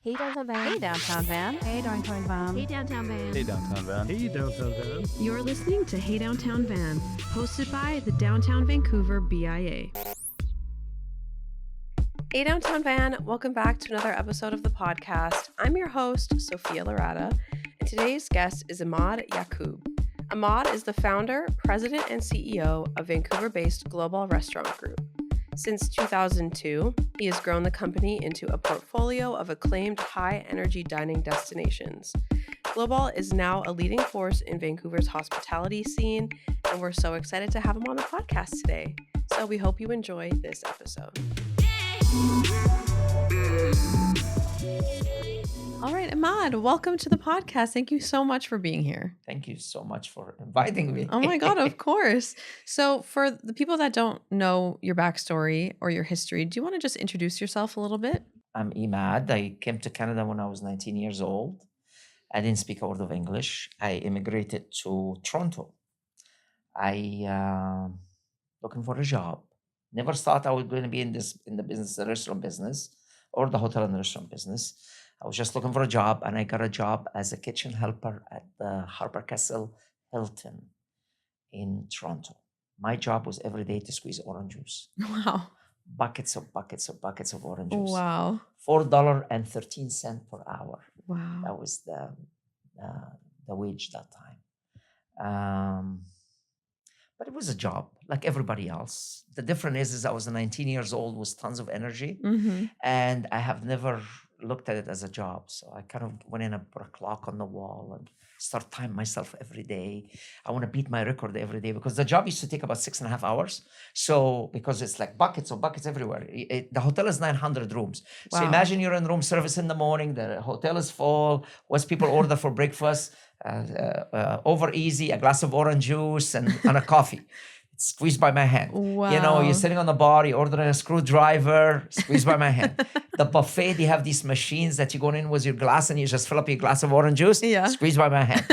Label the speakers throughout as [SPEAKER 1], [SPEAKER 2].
[SPEAKER 1] Hey downtown van. Hey downtown van.
[SPEAKER 2] Hey downtown van.
[SPEAKER 1] Hey downtown van.
[SPEAKER 3] Hey downtown van.
[SPEAKER 4] Hey downtown van.
[SPEAKER 5] You're listening to Hey Downtown Van, hosted by the Downtown Vancouver BIA.
[SPEAKER 6] Hey Downtown Van, welcome back to another episode of the podcast. I'm your host, Sofia Laratta, and today's guest is Emad Yacoub. Emad is the founder, president, and CEO of Vancouver-based Glowbal Restaurant Group. Since 2002, he has grown the company into a portfolio of acclaimed high-energy dining destinations. Glowbal is now a leading force in Vancouver's hospitality scene, and we're so excited to have him on the podcast today. So we hope you enjoy this episode. All right, Emad, welcome to the podcast. Thank you so much for being here.
[SPEAKER 7] Thank you so much for inviting me.
[SPEAKER 6] Oh my God, of course. So for the people that don't know your backstory or your history, do you want to just introduce yourself a little bit?
[SPEAKER 7] I'm Emad. I came to Canada when I was 19 years old. I didn't speak a word of English. I immigrated to Toronto. I looking for a job. Never thought I was going to be in the business, the restaurant business, or the hotel and restaurant business. I was just looking for a job, and I got a job as a kitchen helper at the Harbour Castle Hilton in Toronto. My job was every day to squeeze orange juice.
[SPEAKER 6] Wow.
[SPEAKER 7] Buckets of orange juice.
[SPEAKER 6] Wow.
[SPEAKER 7] $4.13 per hour.
[SPEAKER 6] Wow.
[SPEAKER 7] That was the wage that time. But it was a job like everybody else. The difference is I was 19 years old with tons of energy, and I have never looked at it as a job. So I kind of went in and put a clock on the wall and start timing myself every day. I want to beat my record every day because the job used to take about 6.5 hours. So because it's like buckets everywhere. The hotel is 900 rooms.
[SPEAKER 6] Wow.
[SPEAKER 7] So imagine you're in room service in the morning, the hotel is full. What's people order for breakfast? Over easy, a glass of orange juice and a coffee. It's squeezed by my hand.
[SPEAKER 6] Wow.
[SPEAKER 7] You know, you're sitting on the bar, you're ordering a screwdriver, squeezed by my hand. The buffet, they have these machines that you go in with your glass and you just fill up your glass of orange juice, squeezed by my hand.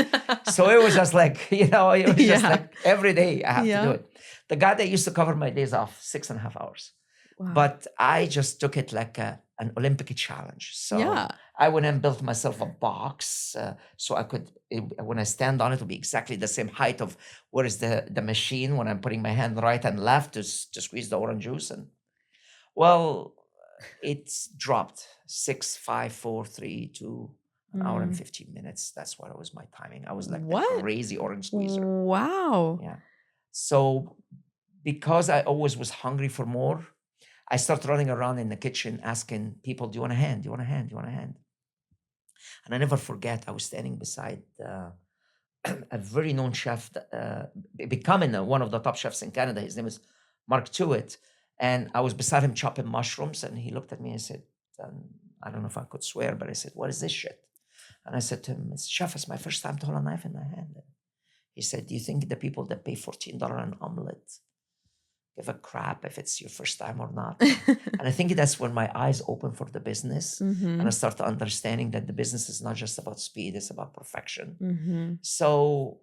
[SPEAKER 7] So it was just like, it was just like every day I have to do it. The guy that used to cover my days off, 6.5 hours.
[SPEAKER 6] Wow.
[SPEAKER 7] But I just took it like an Olympic challenge. So I went and built myself a box so I could, when I stand on it, it'll be exactly the same height of where is the machine when I'm putting my hand right and left to squeeze the orange juice. And well, it's dropped 6, 5, 4, 3, 2, an hour and 15 minutes. That's what was my timing. I was like the crazy orange squeezer.
[SPEAKER 6] Wow.
[SPEAKER 7] Yeah. So because I always was hungry for more, I started running around in the kitchen asking people, do you want a hand? Do you want a hand? Do you want a hand? And I never forget, I was standing beside a very known chef, becoming one of the top chefs in Canada. His name is Mark Tuitt. And I was beside him chopping mushrooms. And he looked at me and said, I don't know if I could swear, but I said, what is this shit? And I said to him, Chef, it's my first time to hold a knife in my hand. He said, do you think the people that pay $14 an omelet give a crap if it's your first time or not? And I think that's when my eyes open for the business. And I start understanding that the business is not just about speed, it's about perfection. So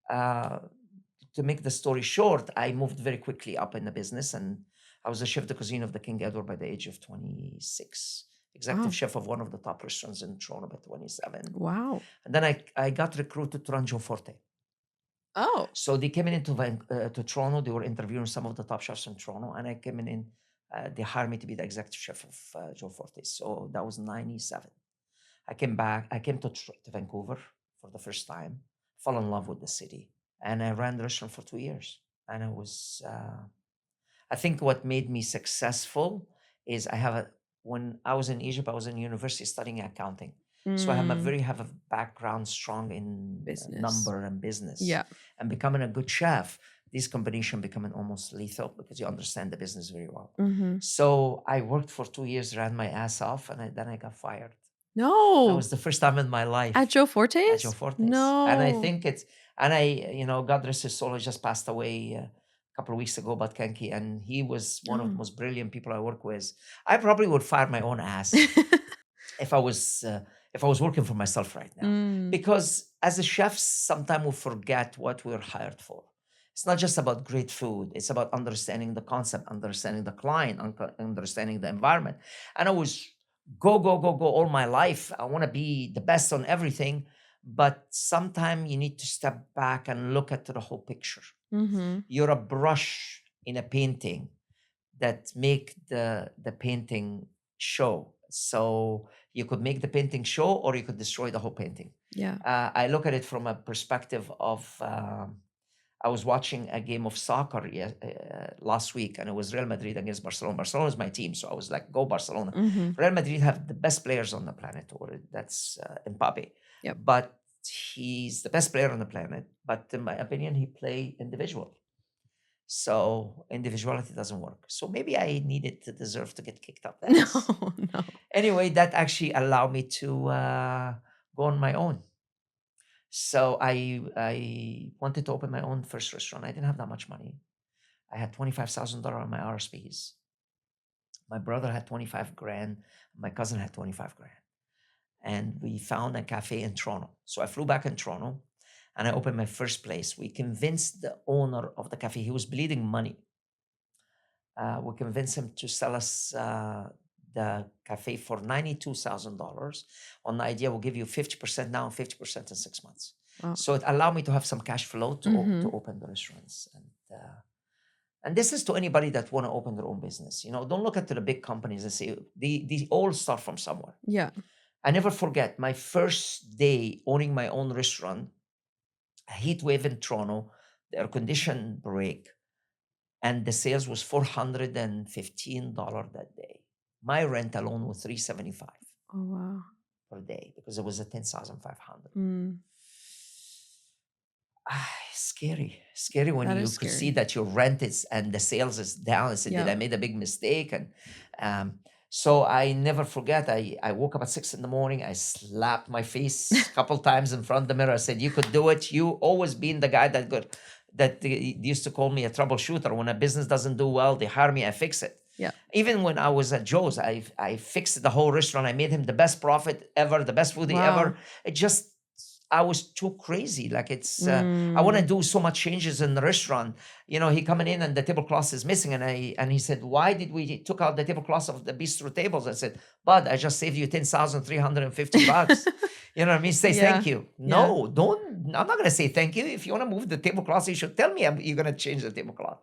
[SPEAKER 7] to make the story short, I moved very quickly up in the business, and I was a chef de cuisine of the King Edward by the age of 26. Executive chef of one of the top restaurants in Toronto by 27.
[SPEAKER 6] Wow.
[SPEAKER 7] And then I got recruited to run Joe Forte.
[SPEAKER 6] Oh.
[SPEAKER 7] So they came in to Toronto. They were interviewing some of the top chefs in Toronto, and I came in. They hired me to be the executive chef of Joe Forte. So that was 97. I came back. I came to Vancouver for the first time. Fell in love with the city, and I ran the restaurant for 2 years. And I was. I think what made me successful is when I was in Egypt, I was in university studying accounting. So I have a background strong in
[SPEAKER 6] business,
[SPEAKER 7] number and business.
[SPEAKER 6] Yeah.
[SPEAKER 7] And becoming a good chef, this combination becoming almost lethal because you understand the business very well. So I worked for 2 years, ran my ass off, and then I got fired.
[SPEAKER 6] No.
[SPEAKER 7] That was the first time in my life.
[SPEAKER 6] At Joe Forte's?
[SPEAKER 7] At Joe Forte's.
[SPEAKER 6] No.
[SPEAKER 7] And I think God rest his soul, he just passed away a couple of weeks ago, but Kenki, and he was one of the most brilliant people I work with. I probably would fire my own ass if I was working for myself right now. Because as a chef, sometimes we forget what we're hired for. It's not just about great food. It's about understanding the concept, understanding the client, understanding the environment. And I was go all my life. I want to be the best on everything. But sometimes you need to step back and look at the whole picture.
[SPEAKER 6] Mm-hmm.
[SPEAKER 7] You're a brush in a painting that make the painting show. So you could make the painting show, or you could destroy the whole painting.
[SPEAKER 6] Yeah.
[SPEAKER 7] I look at it from a perspective of I was watching a game of soccer last week, and it was Real Madrid against Barcelona. Barcelona is my team, so I was like, go Barcelona.
[SPEAKER 6] Mm-hmm.
[SPEAKER 7] Real Madrid have the best players on the planet, or that's Mbappe.
[SPEAKER 6] Yep.
[SPEAKER 7] But he's the best player on the planet. But in my opinion, he play individual. So individuality doesn't work. So maybe I needed to deserve to get kicked up the
[SPEAKER 6] No,
[SPEAKER 7] ass.
[SPEAKER 6] no.
[SPEAKER 7] Anyway, that actually allowed me to go on my own. So I wanted to open my own first restaurant. I didn't have that much money. I had $25,000 on my RSPs. My brother had 25 grand. My cousin had 25 grand. And we found a cafe in Toronto. So I flew back in Toronto and I opened my first place. We convinced the owner of the cafe, he was bleeding money. We convinced him to sell us the cafe for $92,000 on the idea we'll give you 50% now and 50% in 6 months.
[SPEAKER 6] Wow.
[SPEAKER 7] So it allowed me to have some cash flow to, to open the restaurants. And this is to anybody that want to open their own business. You know, don't look at the big companies and say, they all start from somewhere.
[SPEAKER 6] Yeah.
[SPEAKER 7] I never forget my first day owning my own restaurant, a heat wave in Toronto, the air condition break, and the sales was $415 that day. My rent alone was $375
[SPEAKER 6] Oh, wow.
[SPEAKER 7] per day because it was a 10,500. Scary when
[SPEAKER 6] That
[SPEAKER 7] you
[SPEAKER 6] is
[SPEAKER 7] could
[SPEAKER 6] scary.
[SPEAKER 7] see that your rent is and the sales is down. I said, did
[SPEAKER 6] Yeah.
[SPEAKER 7] I made a big mistake? And so I never forget. I woke up at 6 a.m. I slapped my face a couple times in front of the mirror. I said, you could do it. You always been the guy that they used to call me a troubleshooter. When a business doesn't do well, they hire me, I fix it.
[SPEAKER 6] Yeah.
[SPEAKER 7] Even when I was at Joe's, I fixed the whole restaurant. I made him the best profit ever, the best food
[SPEAKER 6] Wow.
[SPEAKER 7] ever. I was too crazy. Like I want to do so much changes in the restaurant. You know, he coming in and the tablecloth is missing. And he said, why did we took out the tablecloth of the bistro tables? I said, bud, I just saved you $10,350. You know what I mean? Say
[SPEAKER 6] Yeah.
[SPEAKER 7] thank you. No, don't. I'm not going to say thank you. If you want to move the tablecloth, you should tell me you're going to change the tablecloth.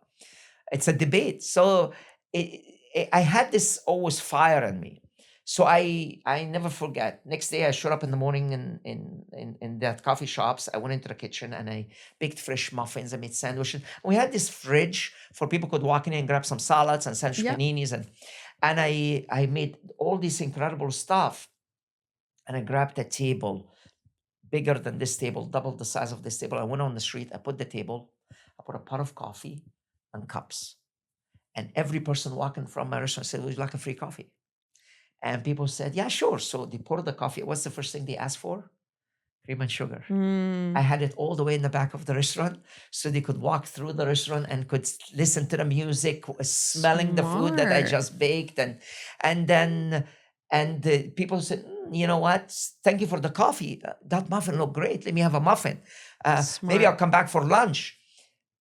[SPEAKER 7] It's a debate. So I had this always fire in me. So I never forget. Next day I showed up in the morning in that coffee shops. I went into the kitchen and I baked fresh muffins. I made sandwiches. We had this fridge for people could walk in and grab some salads and sandwich paninis and I made all this incredible stuff. And I grabbed a table bigger than this table, double the size of this table. I went on the street. I put the table. I put a pot of coffee and cups. And every person walking from my restaurant said, would you like a free coffee? And people said, yeah, sure. So they poured the coffee. What's the first thing they asked for? Cream and sugar. I had it all the way in the back of the restaurant so they could walk through the restaurant and could listen to the music, smelling the food that I just baked. And the people said, you know what? Thank you for the coffee. That muffin looked great. Let me have a muffin. Maybe I'll come back for lunch.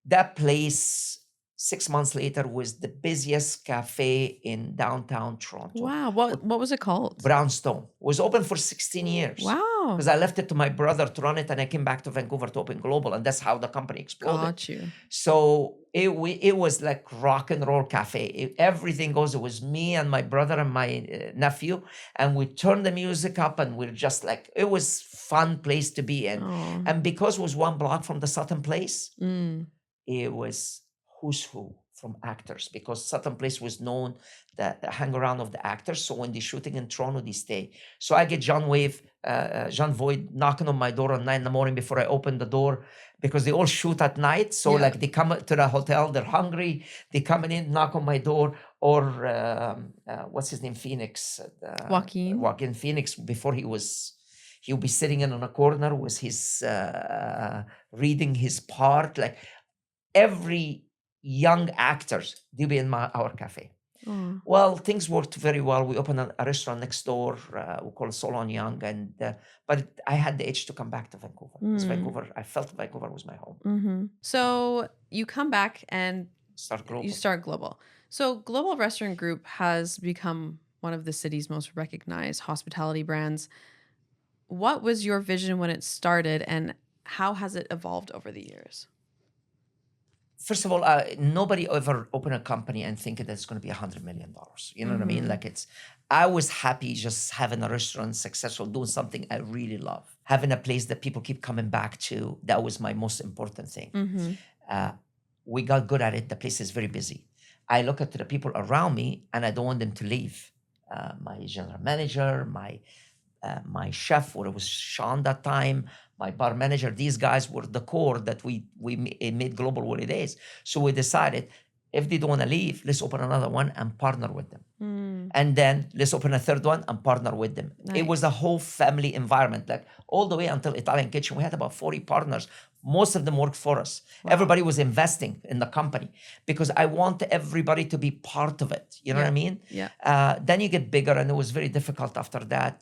[SPEAKER 7] That place 6 months later was the busiest cafe in downtown Toronto.
[SPEAKER 6] Wow. What was it called?
[SPEAKER 7] Brownstone. It was open for 16 years.
[SPEAKER 6] Wow.
[SPEAKER 7] Because I left it to my brother to run it and I came back to Vancouver to open Glowbal, and that's how the company exploded.
[SPEAKER 6] Got you.
[SPEAKER 7] So it was like rock and roll cafe. Everything goes. It was me and my brother and my nephew, and we turned the music up and we're just like, it was fun place to be in.
[SPEAKER 6] Oh.
[SPEAKER 7] And because it was 1 block from the Sutton Place, it was who's who from actors, because Sutton Place was known the hang around of the actors. So when they're shooting in Toronto, they stay. So I get John Voight knocking on my door at 9 a.m. before I open the door, because they all shoot at night. So like they come to the hotel, they're hungry, they coming in, knock on my door. Or what's his name? Phoenix. Joaquin Phoenix, before he'll be sitting in on a corner with his reading his part. Like every young actors, they'll be in our cafe. Well, things worked very well. We opened a restaurant next door. We call it Solon Young, but I had the itch to come back to Vancouver. Because Vancouver, I felt Vancouver was my home.
[SPEAKER 6] So you come back and
[SPEAKER 7] Start Glowbal.
[SPEAKER 6] you start Glowbal. So Glowbal Restaurant Group has become one of the city's most recognized hospitality brands. What was your vision when it started, and how has it evolved over the years?
[SPEAKER 7] First of all, nobody ever open a company and think that it's going to be $100 million. You know what I mean? Like I was happy just having a restaurant successful, doing something I really love, having a place that people keep coming back to. That was my most important thing. We got good at it. The place is very busy. I look at the people around me and I don't want them to leave. My general manager, my chef, or it was Sean that time, my bar manager, these guys were the core that we made Glowbal what it is. So we decided, if they don't want to leave, let's open another one and partner with them. And then let's open a third one and partner with them.
[SPEAKER 6] Nice.
[SPEAKER 7] It was a whole family environment, like all the way until Italian Kitchen. We had about 40 partners. Most of them worked for us. Wow. Everybody was investing in the company because I want everybody to be part of it. You know what I mean?
[SPEAKER 6] Yeah.
[SPEAKER 7] Then you get bigger, and it was very difficult after that.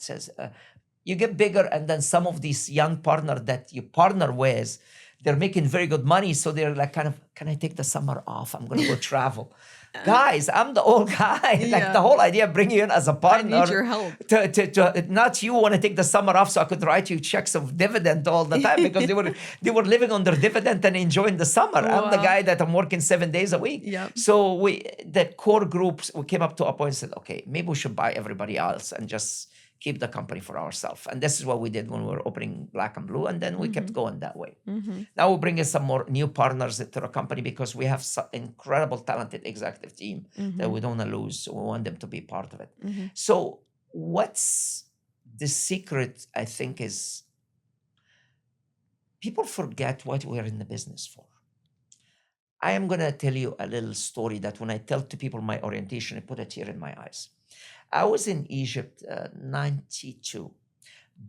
[SPEAKER 7] You get bigger, and then some of these young partners that you partner with, they're making very good money. So they're like, kind of, can I take the summer off? I'm going to go travel. Guys, I'm the old guy. Like the whole idea of bringing you in as a partner.
[SPEAKER 6] I need your help.
[SPEAKER 7] To not you want to take the summer off so I could write you checks of dividend all the time because they were living on their dividend and enjoying the summer.
[SPEAKER 6] Wow.
[SPEAKER 7] I'm the guy that I'm working 7 days a week.
[SPEAKER 6] Yep.
[SPEAKER 7] So the core groups, we came up to a point and said, okay, maybe we should buy everybody else and just keep the company for ourselves. And this is what we did when we were opening Black and Blue. And then we kept going that way. Now we're bringing some more new partners to the company because we have some incredible, talented executive team that we don't want to lose. So we want them to be part of it. So what's the secret, I think, is people forget what we're in the business for. I am going to tell you a little story that when I tell to people my orientation, I put a tear in my eyes. I was in Egypt, 92,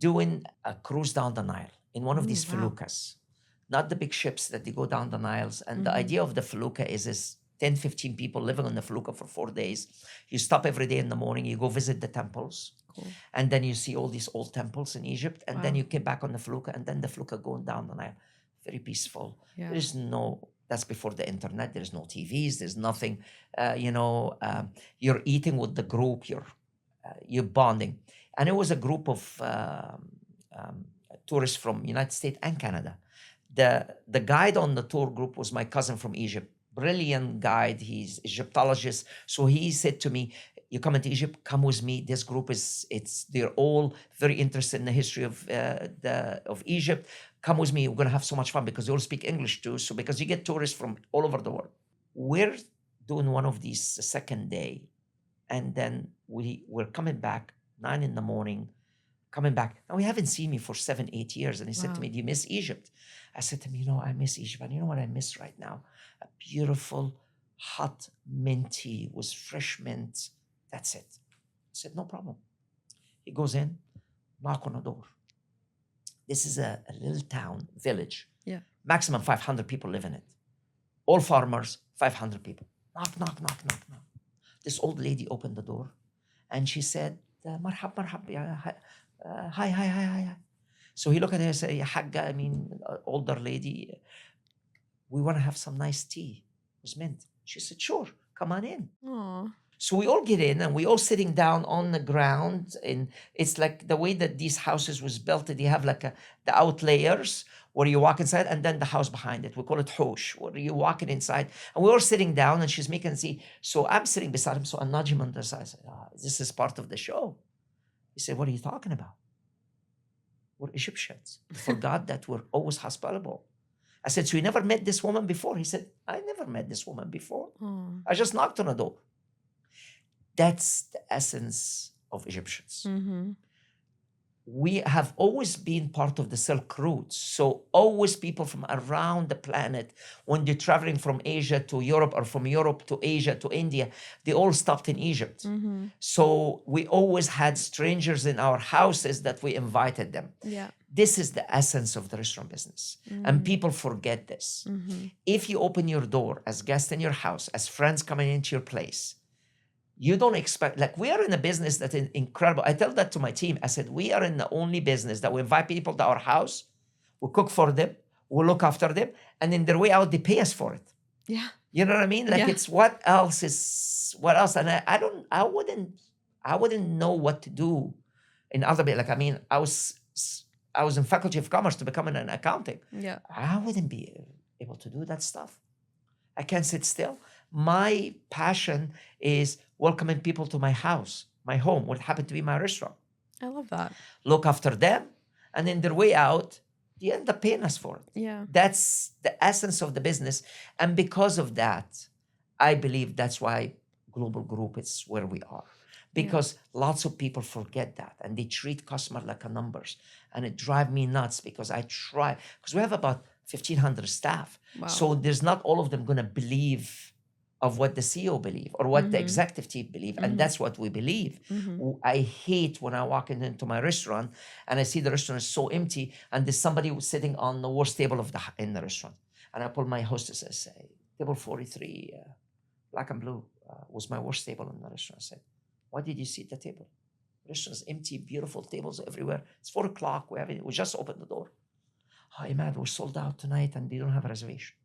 [SPEAKER 7] doing a cruise down the Nile in one of these feluccas, not the big ships that they go down the Niles. And the idea of the felucca is 10, 15 people living on the felucca for 4 days. You stop every day in the morning, you go visit the temples. Cool. And then you see all these old temples in Egypt. And then you get back on the felucca, and then the felucca going down the Nile. Very peaceful. Yeah. There's no... That's before the internet. There's no TVs. There's nothing. You're eating with the group. You're bonding, and it was a group of tourists from United States and Canada. The guide on the tour group was my cousin from Egypt. Brilliant guide. He's Egyptologist. So he said to me, "You come into Egypt, come with me. This group they're all very interested in the history of Egypt. Come with me. We're going to have so much fun because they all speak English too. So because you get tourists from all over the world." We're doing one of these the second day. And then we're coming back, 9 a.m, coming back. Now, we haven't seen me for 7, 8 years. And he said to me, "Do you miss Egypt?" I said to him, I miss Egypt. And you know what I miss right now? A beautiful, hot mint tea with fresh mint. That's it. I said, "No problem." He goes in, knock on the door. This is a little town, village. Yeah. Maximum 500 people live in it. All farmers, 500 people. Knock, knock, knock, knock, knock. This old lady opened the door and she said, "Marhab, marhab, hi, hi, hi, hi." So he looked at her and said, "Ya Hagga," older lady, "we want to have some nice tea with mint." She said, "Sure, come on in." Aww. So we all get in and we all sitting down on the ground. And it's like the way that these houses was built, they have like the outlayers where you walk inside and then the house behind it. We call it hosh, where you're walking inside. And we're all sitting down and she's making tea. So I'm sitting beside him. So I nudge him on the side. I said, "This is part of the show." He said, "What are you talking about? We're Egyptians. We forgot that we're always hospitable." I said, "So you never met this woman before?" He said, "I never met this woman before. I just knocked on the door." That's the essence of Egyptians. We have always been part of the Silk Route. So always people from around the planet, when they're traveling from Asia to Europe or from Europe to Asia to India, they all stopped in Egypt. So we always had strangers in our houses that we invited them. Yeah. This is the essence of the restaurant business. And people forget this. If you open your door as guests in your house, as friends coming into your place, you don't expect, like we are in a business that is incredible. I tell that to my team. I said, we are in the only business that we invite people to our house, we cook for them, we look after them, and in their way out, they pay us for it. Yeah. You know what I mean? Like it's what else? And I I wouldn't know what to do in other bit. Like, I mean, I was in Faculty of Commerce to become an accounting.
[SPEAKER 6] Yeah.
[SPEAKER 7] I wouldn't be able to do that stuff. I can't sit still. My passion is welcoming people to my house, my home, what happened to be my restaurant.
[SPEAKER 6] I love that.
[SPEAKER 7] Look after them, and in their way out, they end up paying us for it.
[SPEAKER 6] Yeah.
[SPEAKER 7] That's the essence of the business. And because of that, I believe that's why Global Group is where we are. Because lots of people forget that and they treat customer like a numbers. And it drives me nuts because I try, because we have about 1,500 staff.
[SPEAKER 6] Wow.
[SPEAKER 7] So there's not all of them going to believe of what the CEO believe or what the executive team believe. And that's what we believe. I hate when I walk into my restaurant and I see the restaurant is so empty and there's somebody who's sitting on the worst table in the restaurant. And I pull my hostess and say, table 43, black and blue, was my worst table in the restaurant. I said, why did you sit at the table? The restaurant's empty, beautiful tables everywhere. It's 4 o'clock. We just opened the door. Oh, Emad, we're sold out tonight and they don't have a reservation.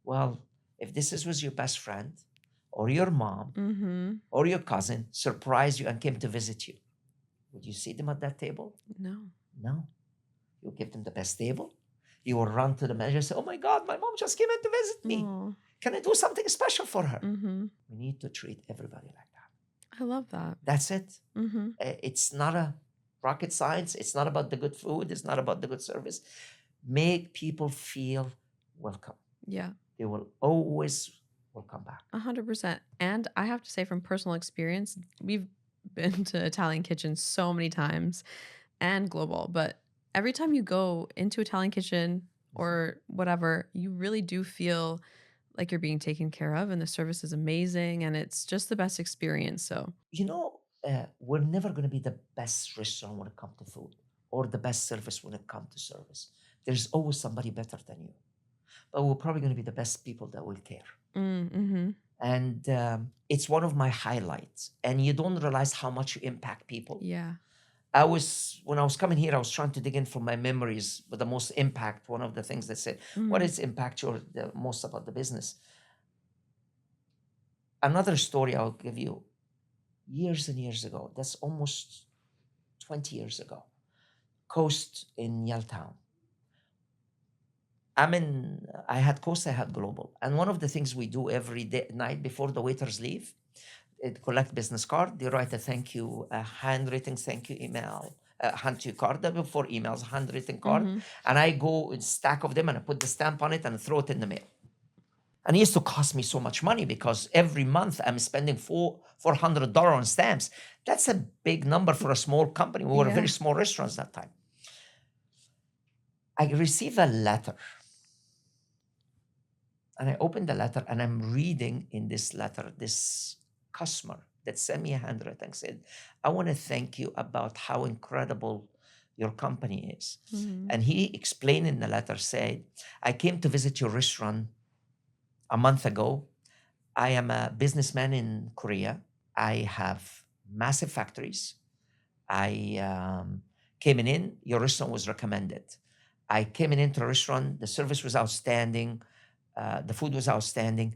[SPEAKER 7] Well, if this was your best friend or your mom or your cousin surprised you and came to visit you, would you sit them at that table?
[SPEAKER 6] No.
[SPEAKER 7] No. You'll give them the best table. You will run to the manager and say, oh my God, my mom just came in to visit me.
[SPEAKER 6] Aw.
[SPEAKER 7] Can I do something special for her? We need to treat everybody like that.
[SPEAKER 6] I love that.
[SPEAKER 7] That's it. It's not a rocket science. It's not about the good food. It's not about the good service. Make people feel welcome.
[SPEAKER 6] Yeah.
[SPEAKER 7] They will always come back.
[SPEAKER 6] 100%. And I have to say from personal experience, we've been to Italian kitchens so many times and Glowbal, but every time you go into Italian kitchen or whatever, you really do feel like you're being taken care of and the service is amazing and it's just the best experience. So,
[SPEAKER 7] We're never going to be the best restaurant when it comes to food or the best service when it comes to service. There's always somebody better than you. But we're probably going to be the best people that will care. And it's one of my highlights. And you don't realize how much you impact people.
[SPEAKER 6] yeah.
[SPEAKER 7] When I was coming here, I was trying to dig in from my memories with the most impact. One of the things that said, what is impact the most about the business? Another story I'll give you, years and years ago, that's almost 20 years ago, Coast in Yaletown. I had Coast, I had Glowbal. And one of the things we do every night before the waiters leave, they collect business card, they write a handwritten thank you email, hand you card, there were 4 emails, handwritten card. And I go and stack of them and I put the stamp on it and throw it in the mail. And it used to cost me so much money because every month I'm spending $400 on stamps. That's a big number for a small company. We were a very small restaurant at that time. I received a letter. And I opened the letter and I'm reading in this letter, this customer that sent me a handwritten and said, I want to thank you about how incredible your company is. And he explained in the letter, said, I came to visit your restaurant a month ago. I am a businessman in Korea. I have massive factories. I came in, your restaurant was recommended. I came into the restaurant, the service was outstanding, the food was outstanding.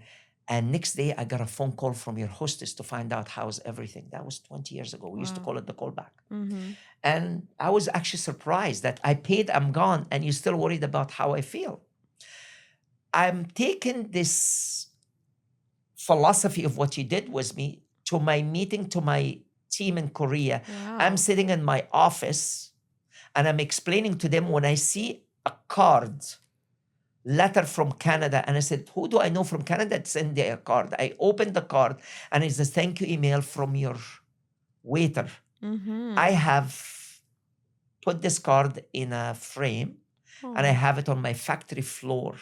[SPEAKER 7] And next day, I got a phone call from your hostess to find out how's everything. That was 20 years ago. We used to call it the callback. And I was actually surprised that I paid, I'm gone, and you're still worried about how I feel. I'm taking this philosophy of what you did with me to my meeting, to my team in Korea.
[SPEAKER 6] Wow.
[SPEAKER 7] I'm sitting in my office and I'm explaining to them when I see a letter from Canada, and I said, who do I know from Canada? Send their card. I opened the card and it's a thank you email from your waiter. I have put this card in a frame and I have it on my factory floor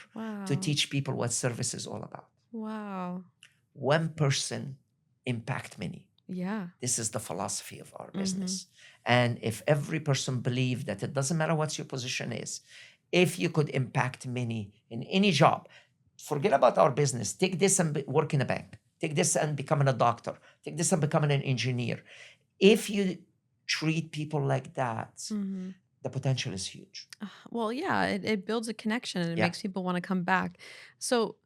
[SPEAKER 7] to teach people what service is all about.
[SPEAKER 6] Wow.
[SPEAKER 7] One person impact many.
[SPEAKER 6] Yeah.
[SPEAKER 7] This is the philosophy of our business. And if every person believed that it doesn't matter what your position is, if you could impact many in any job, forget about our business. Take this and work in a bank. Take this and becoming a doctor. Take this and becoming an engineer. If you treat people like that, the potential is huge.
[SPEAKER 6] Well, yeah, it builds a connection and it makes people want to come back. So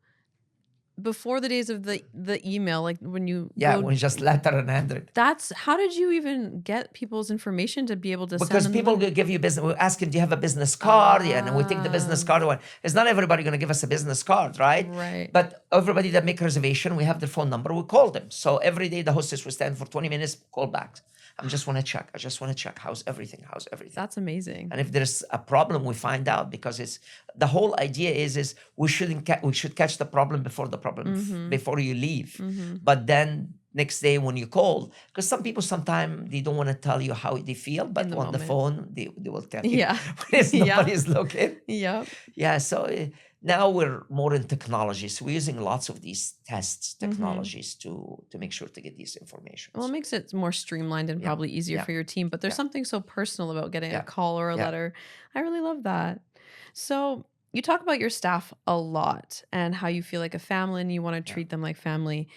[SPEAKER 6] before the days of the email, like when you
[SPEAKER 7] Yeah,
[SPEAKER 6] go,
[SPEAKER 7] when it's just letter and handwritten.
[SPEAKER 6] that's how did you even get people's information to be able to
[SPEAKER 7] Because
[SPEAKER 6] send them
[SPEAKER 7] people
[SPEAKER 6] the money?
[SPEAKER 7] give you business. We ask them, do you have a business card? Yeah, and we take the business card. It's not everybody going to give us a business card, right?
[SPEAKER 6] Right.
[SPEAKER 7] But everybody that make a reservation, we have their phone number. We call them. So every day the hostess will stand for 20 minutes, call back. I just want to check. I just want to check. How's everything? How's everything?
[SPEAKER 6] That's amazing.
[SPEAKER 7] And if there's a problem, we find out, because it's the whole idea is we should catch the problem before the problem before you leave. But then next day when you call, because some people sometimes they don't want to tell you how they feel, but
[SPEAKER 6] In the
[SPEAKER 7] on the
[SPEAKER 6] moment.
[SPEAKER 7] phone they will tell you.
[SPEAKER 6] Yeah.
[SPEAKER 7] When
[SPEAKER 6] Yeah.
[SPEAKER 7] nobody's looking.
[SPEAKER 6] Yep.
[SPEAKER 7] Yeah. So now we're more in technology. So we're using lots of these tests, technologies to make sure to get these information.
[SPEAKER 6] Well, it makes it more streamlined and probably easier for your team. But there's something so personal about getting a call or a letter. I really love that. So you talk about your staff a lot and how you feel like a family and you want to treat them like family.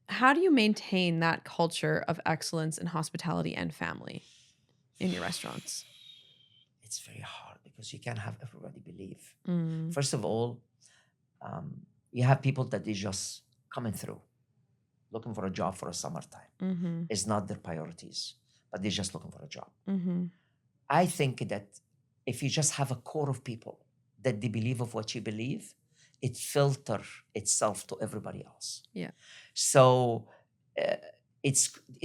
[SPEAKER 6] How do you maintain that culture of excellence in hospitality and family in your restaurants?
[SPEAKER 7] It's very hard because you can't have everybody believe.
[SPEAKER 6] Mm.
[SPEAKER 7] First of all, you have people that they just coming through, looking for a job for a summertime.
[SPEAKER 6] Mm-hmm.
[SPEAKER 7] It's not their priorities, but they're just looking for a job.
[SPEAKER 6] Mm-hmm.
[SPEAKER 7] I think that if you just have a core of people that they believe of what you believe, it filters itself to everybody else.
[SPEAKER 6] Yeah.
[SPEAKER 7] So it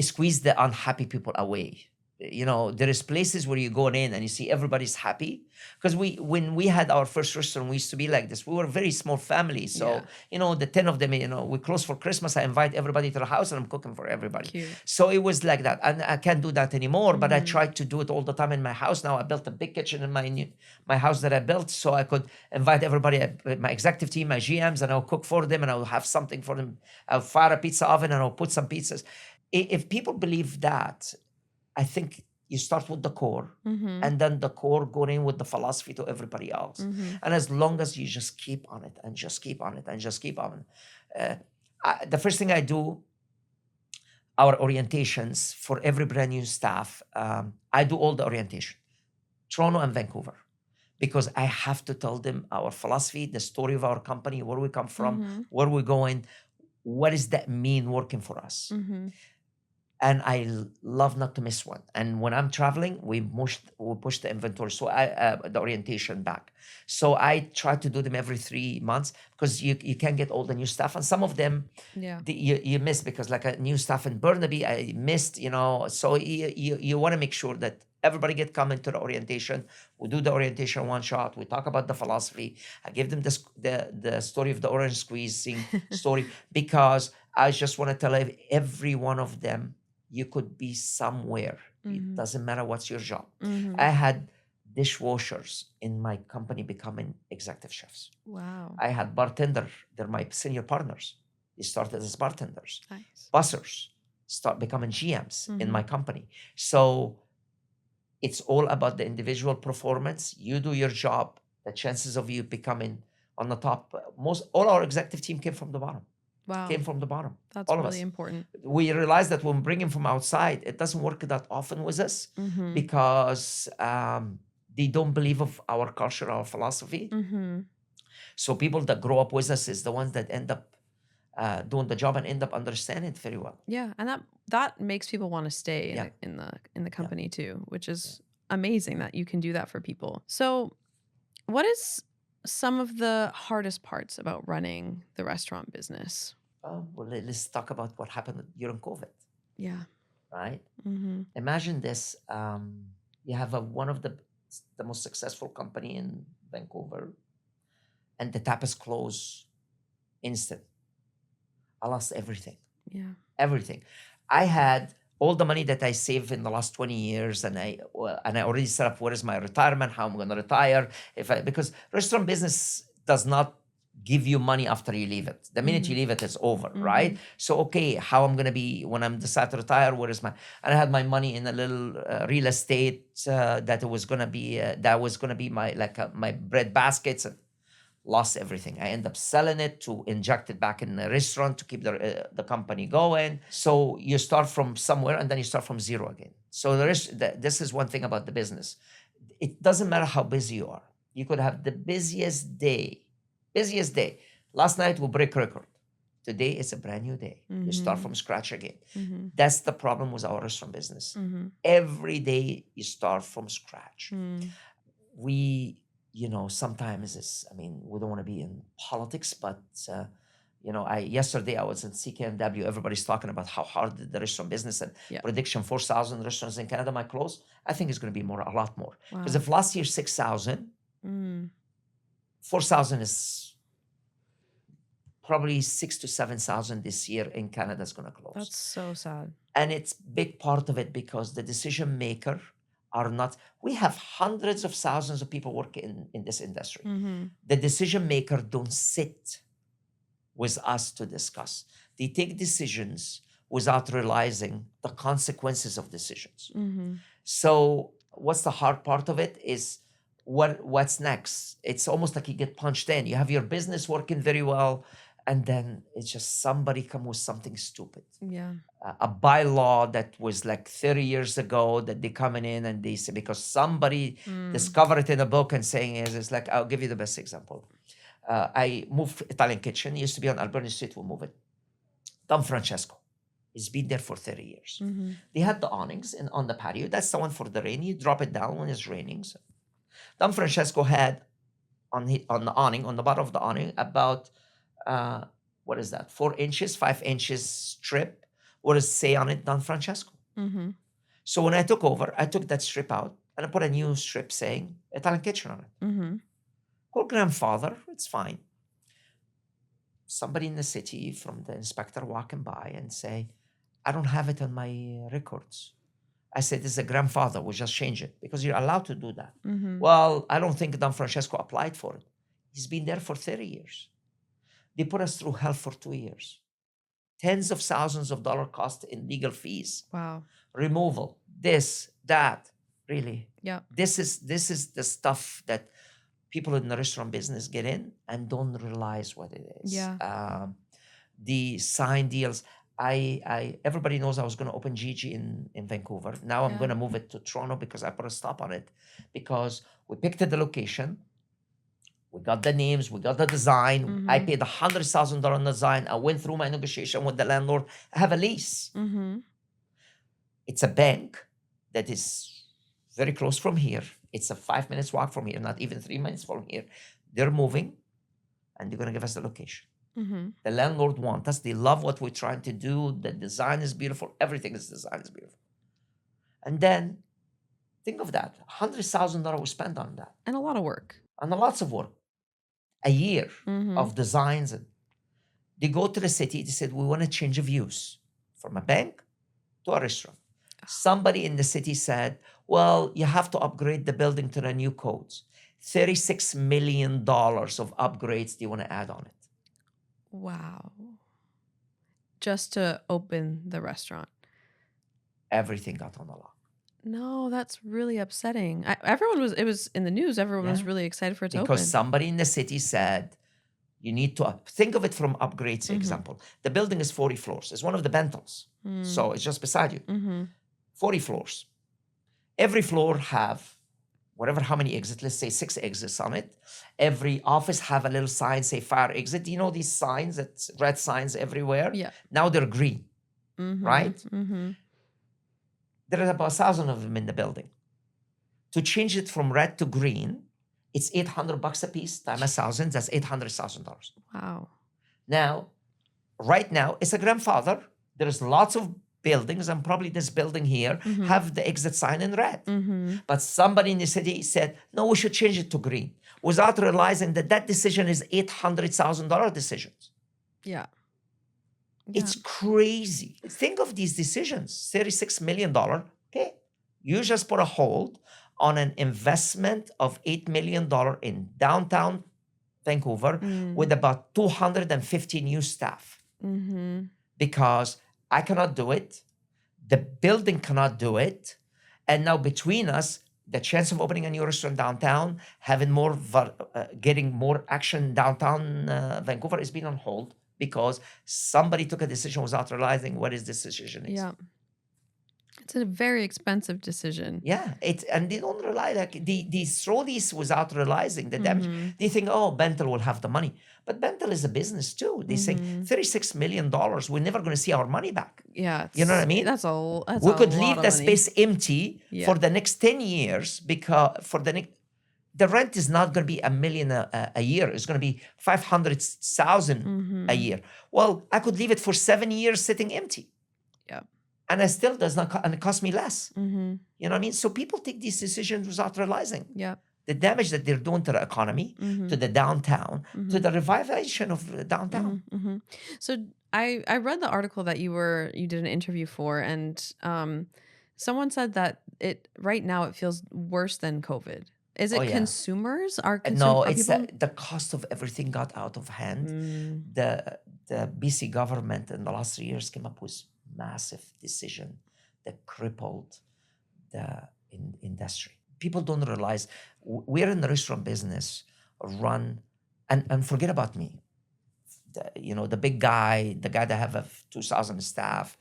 [SPEAKER 7] squeezes the unhappy people away. You know, there is places where you go in and you see everybody's happy. Because when we had our first restaurant, we used to be like this. We were a very small family. So, you know, the 10 of them, you know, we close for Christmas. I invite everybody to the house and I'm cooking for everybody.
[SPEAKER 6] Cute.
[SPEAKER 7] So it was like that. And I can't do that anymore, but I tried to do it all the time in my house. Now I built a big kitchen in my house that I built so I could invite everybody, my executive team, my GMs, and I'll cook for them and I'll have something for them. I'll fire a pizza oven and I'll put some pizzas. If people believe that, I think you start with the core and then the core going in with the philosophy to everybody else. And as long as you just keep on it and just keep on it and just keep on it. The first thing I do, our orientations for every brand new staff, I do all the orientation, Toronto and Vancouver, because I have to tell them our philosophy, the story of our company, where we come from, where we're going, what does that mean working for us? And I love not to miss one. And when I'm traveling, we push the inventory, so the orientation back. So I try to do them every 3 months because you can't get all the new stuff. And some of them, you miss, because like a new stuff in Burnaby, I missed, you know. So you want to make sure that everybody come into the orientation. We do the orientation one shot. We talk about the philosophy. I give them the story of the orange squeezing story, because I just want to tell every one of them, you could be somewhere. It doesn't matter what's your job. I had dishwashers in my company becoming executive chefs.
[SPEAKER 6] Wow.
[SPEAKER 7] I had bartender. They're my senior partners. They started as bartenders.
[SPEAKER 6] Nice.
[SPEAKER 7] Bussers start becoming GMs in my company. So it's all about the individual performance. You do your job. The chances of you becoming on the top. All our executive team came from the bottom.
[SPEAKER 6] Wow.
[SPEAKER 7] Came from the bottom.
[SPEAKER 6] That's
[SPEAKER 7] all of
[SPEAKER 6] really
[SPEAKER 7] us.
[SPEAKER 6] important.
[SPEAKER 7] We realized that when bringing from outside, it doesn't work that often with us because they don't believe of our culture, our philosophy. So people that grow up with us is the ones that end up doing the job and end up understanding it very well.
[SPEAKER 6] Yeah, and that makes people want to stay in the company too, which is amazing that you can do that for people. So, what is some of the hardest parts about running the restaurant business?
[SPEAKER 7] Well, let's talk about what happened during COVID.
[SPEAKER 6] Yeah.
[SPEAKER 7] Right? Imagine this. You have one of the most successful company in Vancouver, and the tap is closed instant. I lost everything.
[SPEAKER 6] Yeah.
[SPEAKER 7] Everything. I had all the money that I saved in the last 20 years, and I already set up what is my retirement, how I'm going to retire. Because restaurant business does not give you money after you leave it. The minute you leave it, it's over, right? So, okay, how I'm going to be when I'm decide to retire? Where is my? And I had my money in a little real estate that was going to be my bread baskets. And lost everything. I end up selling it to inject it back in the restaurant to keep the company going. So you start from somewhere and then you start from zero again. So this is one thing about the business. It doesn't matter how busy you are. You could have the busiest day, Last night we break record. Today it's a brand new day. You start from scratch again. That's the problem with our restaurant business. Every day you start from scratch. We, sometimes we don't want to be in politics, but yesterday I was in CKNW. Everybody's talking about how hard the restaurant business and prediction 4,000 restaurants in Canada might close. I think it's going to be a lot more. Because if last year 6,000, 4,000 is probably 6,000 to 7,000 this year in Canada is going to close.
[SPEAKER 6] That's so sad.
[SPEAKER 7] And it's big part of it because the decision maker are not, we have hundreds of thousands of people working in this industry. The decision maker don't sit with us to discuss. They take decisions without realizing the consequences of decisions. So what's the hard part of it is what's next? It's almost like you get punched in. You have your business working very well, and then it's just somebody come with something stupid.
[SPEAKER 6] Yeah.
[SPEAKER 7] A bylaw that was like 30 years ago that they coming in and they say, because somebody discovered it in a book and saying it's like, I'll give you the best example. I moved Italian Kitchen. It used to be on Alberni Street. We'll move it. Don Francesco. It's been there for 30 years. They had the awnings on the patio. That's the one for the rain. You drop it down when it's raining. So Don Francesco had on the awning, on the bottom of the awning, about, 4 inches, 5 inches strip. What does it say on it? Don Francesco. So when I took over, I took that strip out and I put a new strip saying Italian Kitchen on it. Call grandfather, it's fine. Somebody in the city from the inspector walking by and say, I don't have it on my records. I said, this is a grandfather, we'll just change it because you're allowed to do that. Well, I don't think Don Francesco applied for it. He's been there for 30 years. They put us through hell for 2 years. Tens of thousands of dollars cost in legal fees.
[SPEAKER 6] Wow.
[SPEAKER 7] Removal, this, that, really.
[SPEAKER 6] Yeah.
[SPEAKER 7] This is the stuff that people in the restaurant business get in and don't realize what it is.
[SPEAKER 6] Yeah.
[SPEAKER 7] The sign deals. Everybody knows I was going to open Gigi in Vancouver. Now I'm going to move it to Toronto because I put a stop on it because we picked the location. We got the names. We got the design. I paid $100,000 on the design. I went through my negotiation with the landlord. I have a lease. It's a bank that is very close from here. It's a 5 minutes walk from here, not even 3 minutes from here. They're moving, and they're going to give us the location. The landlord wants us. They love what we're trying to do. The design is beautiful. Everything is design is beautiful. And then, think of that. $100,000 we spent on that.
[SPEAKER 6] And a lot of work.
[SPEAKER 7] And lots of work. A year of designs. And they go to the city. They said, we want to change of use from a bank to a restaurant. Somebody in the city said, well, you have to upgrade the building to the new codes. $36 million of upgrades they want to add on it.
[SPEAKER 6] Wow. Just to open the restaurant.
[SPEAKER 7] Everything got on the lock.
[SPEAKER 6] No, that's really upsetting. It was in the news. Everyone was really excited for it to open.
[SPEAKER 7] Because somebody in the city said, you need to think of it from upgrades example. The building is 40 floors. It's one of the Bentons. So it's just beside you. 40 floors. Every floor have how many exits, let's say 6 exits on it. Every office have a little sign, say fire exit. You know these signs, that's red signs everywhere?
[SPEAKER 6] Yeah.
[SPEAKER 7] Now they're green, right? There are about 1,000 of them in the building. To change it from red to green, it's $800 a piece times 1,000. That's $800,000.
[SPEAKER 6] Wow.
[SPEAKER 7] Now, right now, it's a grandfather. There's lots of buildings, and probably this building here have the exit sign in red. But somebody in the city said, no, we should change it to green, without realizing that decision is $800,000 decisions.
[SPEAKER 6] Yeah.
[SPEAKER 7] It's crazy. Think of these decisions, $36 million. Okay, you just put a hold on an investment of $8 million in downtown Vancouver with about 250 new staff. Because I cannot do it. The building cannot do it. And now between us, the chance of opening a new restaurant downtown, having getting more action downtown Vancouver is being on hold because somebody took a decision without realizing what his decision is.
[SPEAKER 6] Yeah. It's a very expensive decision.
[SPEAKER 7] Yeah, and they don't realize, like they throw these without realizing the damage.
[SPEAKER 6] Mm-hmm.
[SPEAKER 7] They think, oh, Bentel will have the money, but Bentel is a business too. They say $36 million. We're never going to see our money back.
[SPEAKER 6] Yeah,
[SPEAKER 7] You know what I mean?
[SPEAKER 6] That's
[SPEAKER 7] We could
[SPEAKER 6] a
[SPEAKER 7] leave
[SPEAKER 6] lot
[SPEAKER 7] the
[SPEAKER 6] of money.
[SPEAKER 7] space empty for the next 10 years because the rent is not going to be $1 million a year. It's going to be 500,000 a year. Well, I could leave it for 7 years sitting empty.
[SPEAKER 6] Yeah.
[SPEAKER 7] And it still does not, and it costs me less.
[SPEAKER 6] Mm-hmm.
[SPEAKER 7] You know what I mean? So people take these decisions without realizing
[SPEAKER 6] Yeah.
[SPEAKER 7] the damage that they're doing to the economy, to the downtown, to the revitalization of the downtown.
[SPEAKER 6] Mm-hmm. So I read the article that you did an interview for, and someone said that right now it feels worse than COVID. Is it consumers?
[SPEAKER 7] No, it's the cost of everything got out of hand. The BC government in the last 3 years came up with massive decision that crippled the industry. People don't realize we're in the restaurant business, run, and forget about me. The big guy, the guy that have 2,000 staff.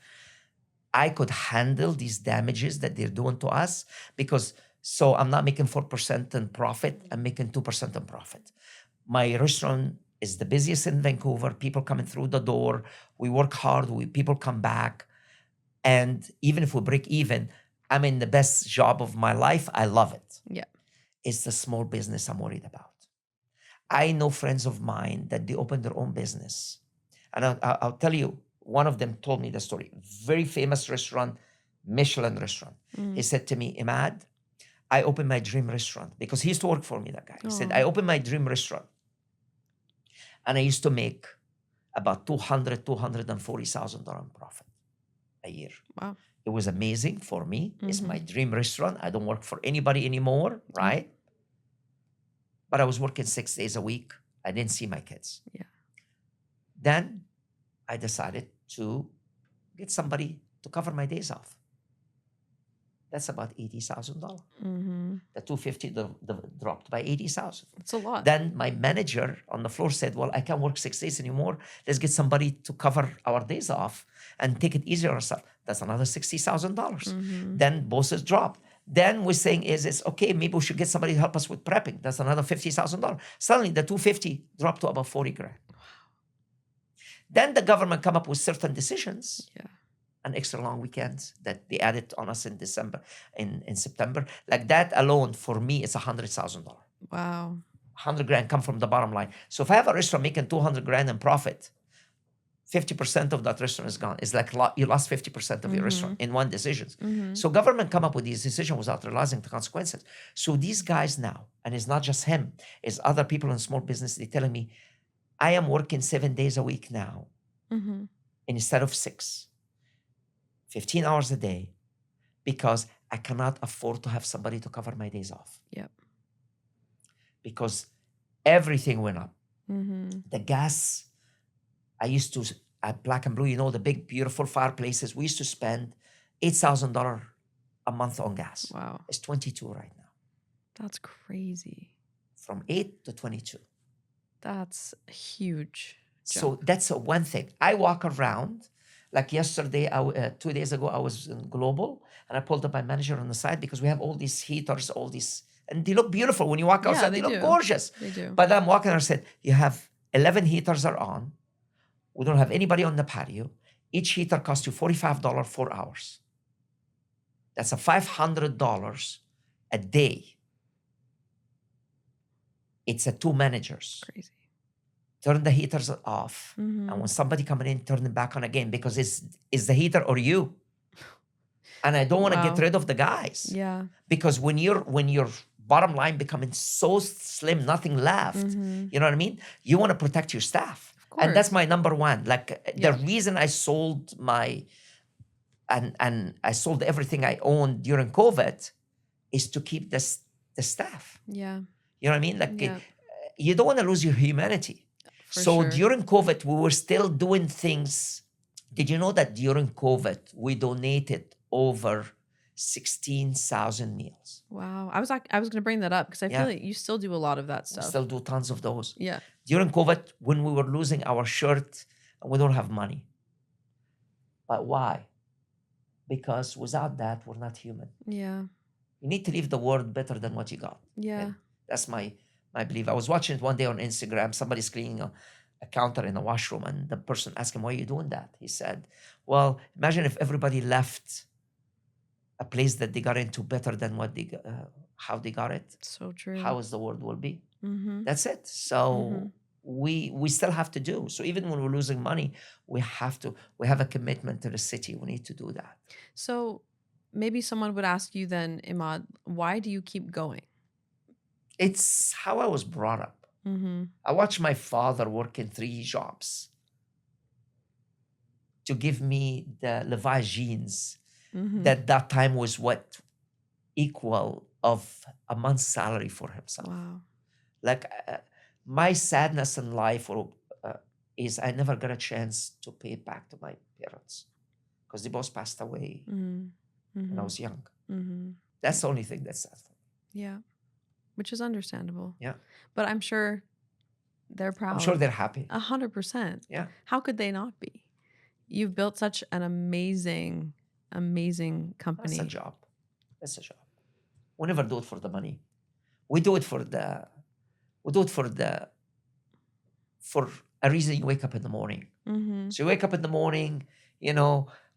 [SPEAKER 7] I could handle these damages that they're doing to us because so I'm not making 4% in profit, I'm making 2% in profit. My restaurant is the busiest in Vancouver, people coming through the door, we work hard, people come back. And even if we break even, I'm in the best job of my life, I love it.
[SPEAKER 6] Yeah.
[SPEAKER 7] It's the small business I'm worried about. I know friends of mine that they opened their own business. And I'll tell you, one of them told me the story. Very famous restaurant, Michelin restaurant. He said to me, Emad, I opened my dream restaurant because he used to work for me, that guy. He said, I opened my dream restaurant. And I used to make about $240,000 in profit a year.
[SPEAKER 6] Wow.
[SPEAKER 7] It was amazing for me. It's my dream restaurant. I don't work for anybody anymore, right? But I was working 6 days a week. I didn't see my kids.
[SPEAKER 6] Yeah.
[SPEAKER 7] Then I decided to get somebody to cover my days off. That's about $80,000. The $250 dropped by $80,000.
[SPEAKER 6] That's a lot.
[SPEAKER 7] Then my manager on the floor said, well, I can't work 6 days anymore. Let's get somebody to cover our days off and take it easier on ourselves. That's another $60,000. Then bosses dropped. Then we're saying it's okay, maybe we should get somebody to help us with prepping. That's another $50,000. Suddenly the $250 dropped to about $40,000. Wow. Then the government come up with certain decisions.
[SPEAKER 6] Yeah.
[SPEAKER 7] And extra long weekends that they added on us in December, in September. Like that alone, for me, it's $100,000.
[SPEAKER 6] Wow.
[SPEAKER 7] $100,000 come from the bottom line. So if I have a restaurant making $200,000 in profit, 50% of that restaurant is gone. It's like you lost 50% of your restaurant in one decision. So government come up with these decisions without realizing the consequences. So these guys now, and it's not just him, it's other people in small business, they're telling me, I am working 7 days a week now instead of 6. 15 hours a day because I cannot afford to have somebody to cover my days off.
[SPEAKER 6] Yep.
[SPEAKER 7] Because everything went up. The gas, I used to, at Black and Blue, the big, beautiful fireplaces, we used to spend $8,000 a month on gas.
[SPEAKER 6] Wow.
[SPEAKER 7] It's 22 right now.
[SPEAKER 6] That's crazy.
[SPEAKER 7] From 8 to 22.
[SPEAKER 6] That's huge.
[SPEAKER 7] So that's one thing. I walk around. Like yesterday, 2 days ago, I was in Glowbal, and I pulled up my manager on the side because we have all these heaters, and they look beautiful. When you walk outside, they look gorgeous.
[SPEAKER 6] They do.
[SPEAKER 7] But I'm walking and I said, you have 11 heaters are on. We don't have anybody on the patio. Each heater costs you $45 4 hours. That's a $500 a day. It's a 2 managers.
[SPEAKER 6] Crazy.
[SPEAKER 7] Turn the heaters off, and when somebody coming in, turn them back on again because it's the heater or you. And I don't want to get rid of the guys.
[SPEAKER 6] Yeah.
[SPEAKER 7] Because when your bottom line becoming so slim, nothing left, you know what I mean? You want to protect your staff.
[SPEAKER 6] Of course.
[SPEAKER 7] And that's my number one. Like the reason I sold and I sold everything I owned during COVID is to keep the staff.
[SPEAKER 6] Yeah.
[SPEAKER 7] You know what I mean? Like you don't want to lose your humanity.
[SPEAKER 6] Sure.
[SPEAKER 7] During COVID, we were still doing things. Did you know that during COVID, we donated over 16,000 meals?
[SPEAKER 6] Wow. I was going to bring that up because I feel like you still do a lot of that stuff.
[SPEAKER 7] We still do tons of those.
[SPEAKER 6] Yeah.
[SPEAKER 7] During COVID, when we were losing our shirt, we don't have money. But why? because without that, we're not human.
[SPEAKER 6] Yeah.
[SPEAKER 7] You need to leave the world better than what you got.
[SPEAKER 6] Yeah.
[SPEAKER 7] And that's my belief. I was watching it one day on Instagram. Somebody's cleaning a counter in a washroom, and the person asked him, "Why are you doing that?" He said, "Well, imagine if everybody left a place that they got into better than what they how they got it.
[SPEAKER 6] So true.
[SPEAKER 7] How is the world will be?"
[SPEAKER 6] Mm-hmm.
[SPEAKER 7] That's it. So we still have to do. So even when we're losing money, we have a commitment to the city. We need to do that.
[SPEAKER 6] So maybe someone would ask you then, Emad, why do you keep going?
[SPEAKER 7] It's how I was brought up.
[SPEAKER 6] Mm-hmm.
[SPEAKER 7] I watched my father work in 3 jobs to give me the Levi jeans
[SPEAKER 6] Mm-hmm.
[SPEAKER 7] that time was what equal of a month's salary for himself.
[SPEAKER 6] Wow.
[SPEAKER 7] Like my sadness in life is I never got a chance to pay it back to my parents because they both passed away
[SPEAKER 6] Mm-hmm.
[SPEAKER 7] when I was young.
[SPEAKER 6] Mm-hmm.
[SPEAKER 7] That's the only thing that's sad for me.
[SPEAKER 6] Yeah. Which is understandable.
[SPEAKER 7] Yeah.
[SPEAKER 6] But I'm sure they're proud.
[SPEAKER 7] I'm sure they're happy.
[SPEAKER 6] 100%.
[SPEAKER 7] Yeah.
[SPEAKER 6] How could they not be? You've built such an amazing company.
[SPEAKER 7] That's a job. That's a job. We never do it for the money. We do it for a reason. You wake up in the morning.
[SPEAKER 6] Mm-hmm.
[SPEAKER 7] So you wake up in the morning,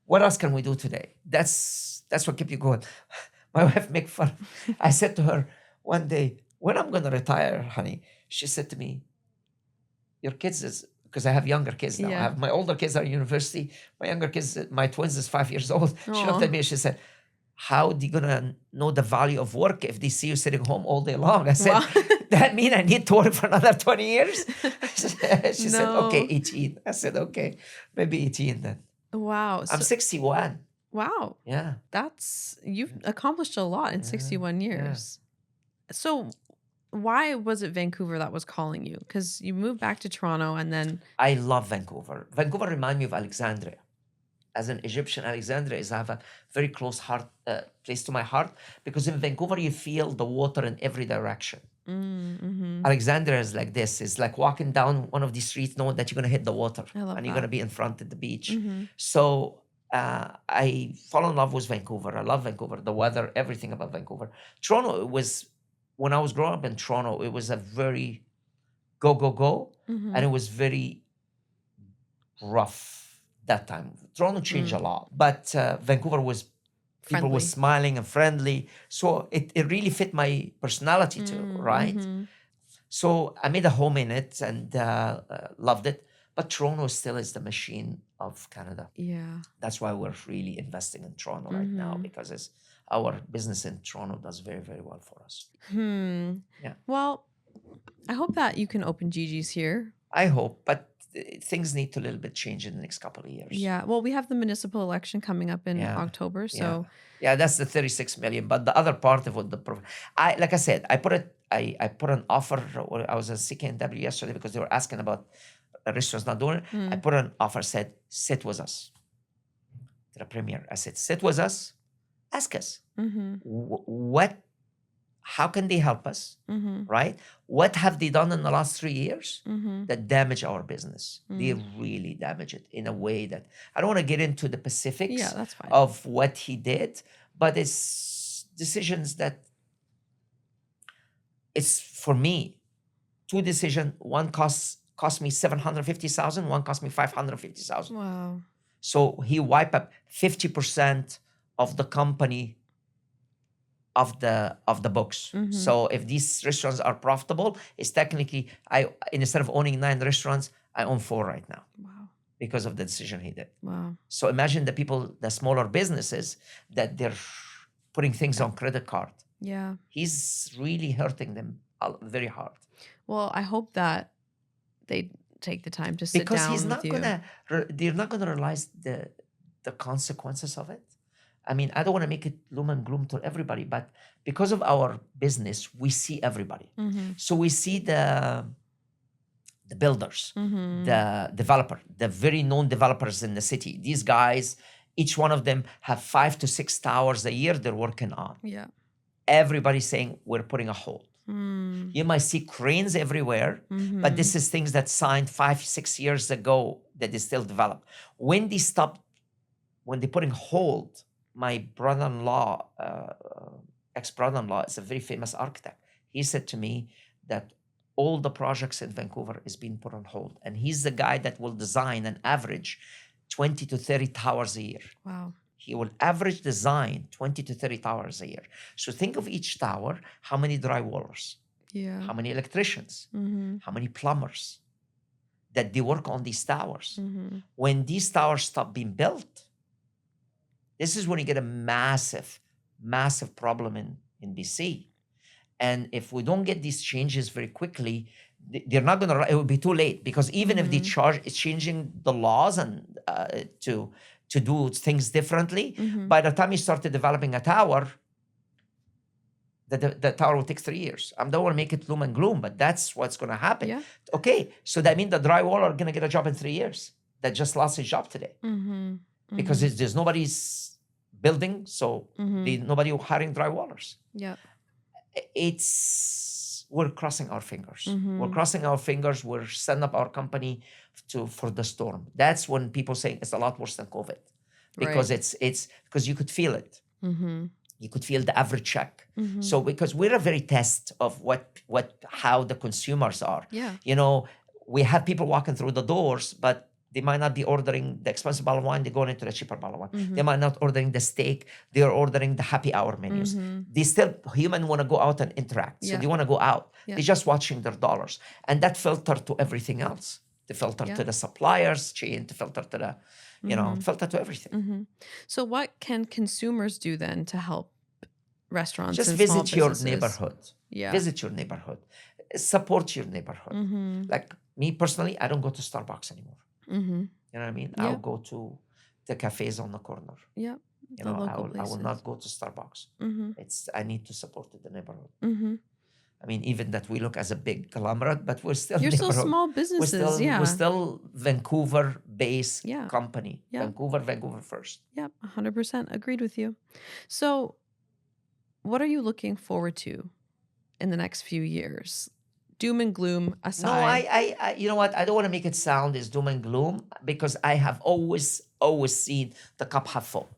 [SPEAKER 7] what else can we do today? That's what kept you going. My wife make fun. I said to her one day, when I'm gonna retire, honey, she said to me, your kids is, because I have younger kids now.
[SPEAKER 6] Yeah.
[SPEAKER 7] I have my older kids are in university. My younger kids, my twins is 5 years old. She looked at me and she said, how are they gonna know the value of work if they see you sitting home all day long? I said,
[SPEAKER 6] Wow.
[SPEAKER 7] that mean I need to work for another 20 years? She said,
[SPEAKER 6] No.
[SPEAKER 7] okay, 18. I said, okay, maybe 18 then.
[SPEAKER 6] Wow.
[SPEAKER 7] I'm 61.
[SPEAKER 6] Wow.
[SPEAKER 7] Yeah.
[SPEAKER 6] You've accomplished a lot in 61 years. So why was it Vancouver that was calling you? Because you moved back to Toronto and then...
[SPEAKER 7] I love Vancouver. Vancouver reminds me of Alexandria. As an Egyptian, Alexandria is have a very close place to my heart because in Vancouver you feel the water in every direction.
[SPEAKER 6] Mm-hmm.
[SPEAKER 7] Alexandria is like this. It's like walking down one of these streets knowing that you're going to hit the water
[SPEAKER 6] I love
[SPEAKER 7] and you're
[SPEAKER 6] that.
[SPEAKER 7] going to be in front of the beach.
[SPEAKER 6] Mm-hmm.
[SPEAKER 7] So I fall in love with Vancouver. I love Vancouver, the weather, everything about Vancouver. Toronto, when I was growing up in Toronto, it was a very go,
[SPEAKER 6] Mm-hmm.
[SPEAKER 7] and it was very rough that time. Toronto changed a lot, but Vancouver was, people were
[SPEAKER 6] Friendly.
[SPEAKER 7] smiling and friendly. So it really fit my personality too, right?
[SPEAKER 6] Mm-hmm.
[SPEAKER 7] So I made a home in it and loved it. But Toronto still is the machine of Canada.
[SPEAKER 6] Yeah.
[SPEAKER 7] That's why we're really investing in Toronto right now because our business in Toronto does very, very well for us. Yeah.
[SPEAKER 6] Well, I hope that you can open Gigi's here.
[SPEAKER 7] I hope, but things need to a little bit change in the next couple of years.
[SPEAKER 6] Yeah. Well, we have the municipal election coming up in
[SPEAKER 7] Yeah.
[SPEAKER 6] October. So
[SPEAKER 7] Yeah, that's the 36 million. But the other part of what like I said, I put an offer. I was at CKNW yesterday because they were asking about restaurants not doing it. I put an offer, said, sit with us. To the premier, I said, sit with us, ask us. How can they help us, right? What have they done in the last 3 years that damage our business? They really damage it in a way that, I don't want to get into the specifics
[SPEAKER 6] Yeah, that's fine.
[SPEAKER 7] of what he did, but it's decisions that, it's for me, 2 decisions. One cost me 750,000, one cost me 550,000.
[SPEAKER 6] wow.
[SPEAKER 7] So he wiped up 50% of the company of the books. So if these restaurants are profitable, it's technically, instead of owning 9 restaurants, I own 4 right now
[SPEAKER 6] Wow.
[SPEAKER 7] because of the decision he did.
[SPEAKER 6] Wow.
[SPEAKER 7] So imagine the smaller businesses that they're putting things on credit card.
[SPEAKER 6] Yeah.
[SPEAKER 7] He's really hurting them very hard.
[SPEAKER 6] Well, I hope that they take the time to sit
[SPEAKER 7] Because
[SPEAKER 6] down
[SPEAKER 7] he's
[SPEAKER 6] with
[SPEAKER 7] not
[SPEAKER 6] you.
[SPEAKER 7] they're not gonna realize the consequences of it. I mean, I don't want to make it gloom and gloom to everybody, but because of our business, we see everybody. So we see the builders, the developer, the very known developers in the city. These guys, each one of them have 5 to 6 towers a year they're working on.
[SPEAKER 6] Yeah.
[SPEAKER 7] Everybody's saying we're putting a hold. You might see cranes everywhere, but this is things that signed 5, 6 years ago that they still develop. When they put in hold my brother-in-law, ex-brother-in-law, is a very famous architect. He said to me that all the projects in Vancouver is being put on hold. And he's the guy that will design an average 20 to 30 towers a year.
[SPEAKER 6] Wow.
[SPEAKER 7] He will average design 20 to 30 towers a year. So think of each tower, how many drywallers,
[SPEAKER 6] Yeah.
[SPEAKER 7] how many electricians,
[SPEAKER 6] Mm-hmm.
[SPEAKER 7] how many plumbers that they work on these towers.
[SPEAKER 6] Mm-hmm.
[SPEAKER 7] When these towers stop being built, this is when you get a massive, massive problem in BC. And if we don't get these changes very quickly, they're not going to, it will be too late, because even if they charge, it's changing the laws and to do things differently, by the time you started developing a tower, the tower will take 3 years. I don't want to make it gloom and gloom, but that's what's going to happen.
[SPEAKER 6] Yeah.
[SPEAKER 7] Okay, so that means the drywaller are going to get a job in 3 years that just lost his job today,
[SPEAKER 6] Mm-hmm.
[SPEAKER 7] because there's nobody's building, so nobody hiring drywallers.
[SPEAKER 6] Yeah.
[SPEAKER 7] We're crossing our fingers. We're crossing our fingers. We're setting up our company for the storm. That's when people say it's a lot worse than COVID, because it's because you could feel it. You could feel the average check. So because we're a very test of how the consumers are.
[SPEAKER 6] Yeah.
[SPEAKER 7] You know, we have people walking through the doors, but they might not be ordering the expensive bottle of wine. They're going into the cheaper bottle of wine. They might not ordering the steak. They're ordering the happy hour menus. They still, human want to go out and interact. So they want to go out. They're just watching their dollars. And that filter to everything else. The filter to the suppliers chain, the filter to the, filter to everything.
[SPEAKER 6] So what can consumers do then to help restaurants
[SPEAKER 7] Just
[SPEAKER 6] and
[SPEAKER 7] visit
[SPEAKER 6] small
[SPEAKER 7] your
[SPEAKER 6] businesses?
[SPEAKER 7] neighborhood.
[SPEAKER 6] Yeah.
[SPEAKER 7] Visit your neighborhood. Support your neighborhood. Like me personally, I don't go to Starbucks anymore. You know what I mean? I'll go to the cafes on the corner.
[SPEAKER 6] Yeah.
[SPEAKER 7] You know, I will not go to Starbucks. I need to support the neighborhood. I mean, even that we look as a big conglomerate, but we're still
[SPEAKER 6] You're still
[SPEAKER 7] neighborhood.
[SPEAKER 6] small businesses.
[SPEAKER 7] We're still Vancouver-based company.
[SPEAKER 6] Yeah.
[SPEAKER 7] Vancouver first.
[SPEAKER 6] Yep, 100% agreed with you. So, what are you looking forward to in the next few years? Doom and gloom aside.
[SPEAKER 7] No, I you know what? I don't want to make it sound as doom and gloom, because I have always seen the cup half full.